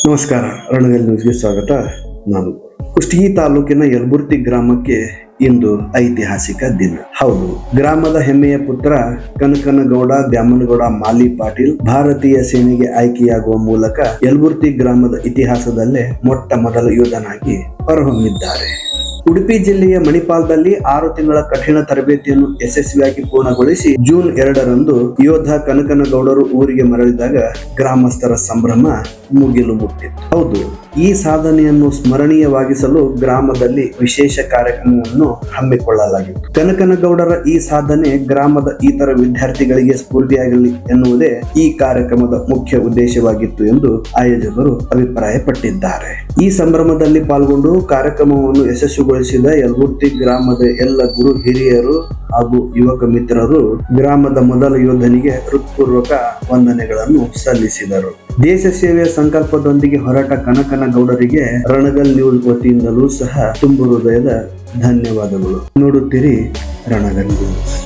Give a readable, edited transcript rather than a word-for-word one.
ನಮಸ್ಕಾರ, ರಣಗಲ್ ನ್ಯೂಸ್ಗೆ ಸ್ವಾಗತ. ನಾನು ಕುಷ್ಟಗಿ ತಾಲೂಕಿನ ಯಲಬುರ್ತಿ ಗ್ರಾಮಕ್ಕೆ ಇಂದು ಐತಿಹಾಸಿಕ ದಿನ. ಹೌದು, ಗ್ರಾಮದ ಹೆಮ್ಮೆಯ ಪುತ್ರ ಕನಕನಗೌಡ ದ್ಯಾಮನಗೌಡ ಮಾಲಿ ಪಾಟೀಲ್ ಭಾರತೀಯ ಸೇನೆಗೆ ಆಯ್ಕೆಯಾಗುವ ಮೂಲಕ ಯಲಬುರ್ತಿ ಗ್ರಾಮದ ಇತಿಹಾಸದಲ್ಲೇ ಮೊಟ್ಟ ಮೊದಲ ಯೋಧನಾಗಿ ಹೊರಹೊಮ್ಮಿದ್ದಾರೆ. ಉಡುಪಿ ಜಿಲ್ಲೆಯ ಮಣಿಪಾಲದಲ್ಲಿ 6 ತಿಂಗಳ ಕಠಿಣ ತರಬೇತಿಯನ್ನು ಯಶಸ್ವಿಯಾಗಿ ಪೂರ್ಣಗೊಳಿಸಿ ಜೂನ್ 2ರಂದು ಯೋಧ ಕನಕನಗೌಡರು ಊರಿಗೆ ಮರಳಿದಾಗ ಗ್ರಾಮಸ್ಥರ ಸಂಭ್ರಮ ಮುಗಿಲು ಮುಟ್ಟಿತ್ತು. ಹೌದು, ಈ ಸಾಧನೆಯನ್ನು ಸ್ಮರಣೀಯವಾಗಿಸಲು ಗ್ರಾಮದಲ್ಲಿ ವಿಶೇಷ ಕಾರ್ಯಕ್ರಮವನ್ನು ಹಮ್ಮಿಕೊಳ್ಳಲಾಗಿತ್ತು. ಕನಕನಗೌಡರ ಈ ಸಾಧನೆ ಗ್ರಾಮದ ಇತರ ವಿದ್ಯಾರ್ಥಿಗಳಿಗೆ ಸ್ಫೂರ್ತಿಯಾಗಲಿ ಎನ್ನುವುದೇ ಈ ಕಾರ್ಯಕ್ರಮದ ಮುಖ್ಯ ಉದ್ದೇಶವಾಗಿತ್ತು ಎಂದು ಆಯೋಜಕರು ಅಭಿಪ್ರಾಯಪಟ್ಟಿದ್ದಾರೆ. ಈ ಸಂಭ್ರಮದಲ್ಲಿ ಪಾಲ್ಗೊಂಡು ಕಾರ್ಯಕ್ರಮವನ್ನು ಯಶಸ್ವಿಗೊಳಿಸಿದ ಯಲಬುರ್ತಿ ಗ್ರಾಮದ ಎಲ್ಲ ಗುರು ಹಿರಿಯರು ಹಾಗೂ ಯುವಕ ಮಿತ್ರರು ಗ್ರಾಮದ ಮೊದಲ ಯೋಧನಿಗೆ ಹೃತ್ಪೂರ್ವಕ ವಂದನೆಗಳನ್ನು ಸಲ್ಲಿಸಿದರು. ದೇಶ ಸೇವೆಯ ಸಂಕಲ್ಪದೊಂದಿಗೆ ಹೊರಟ ಕನಕನಗೌಡರಿಗೆ ರಣಗಲ್ ನ್ಯೂಸ್ ವತಿಯಿಂದಲೂ ಸಹ ತುಂಬು ಹೃದಯದ ಧನ್ಯವಾದಗಳು. ನೋಡುತ್ತೀರಿ ರಣಗಲ್ ನ್ಯೂಸ್.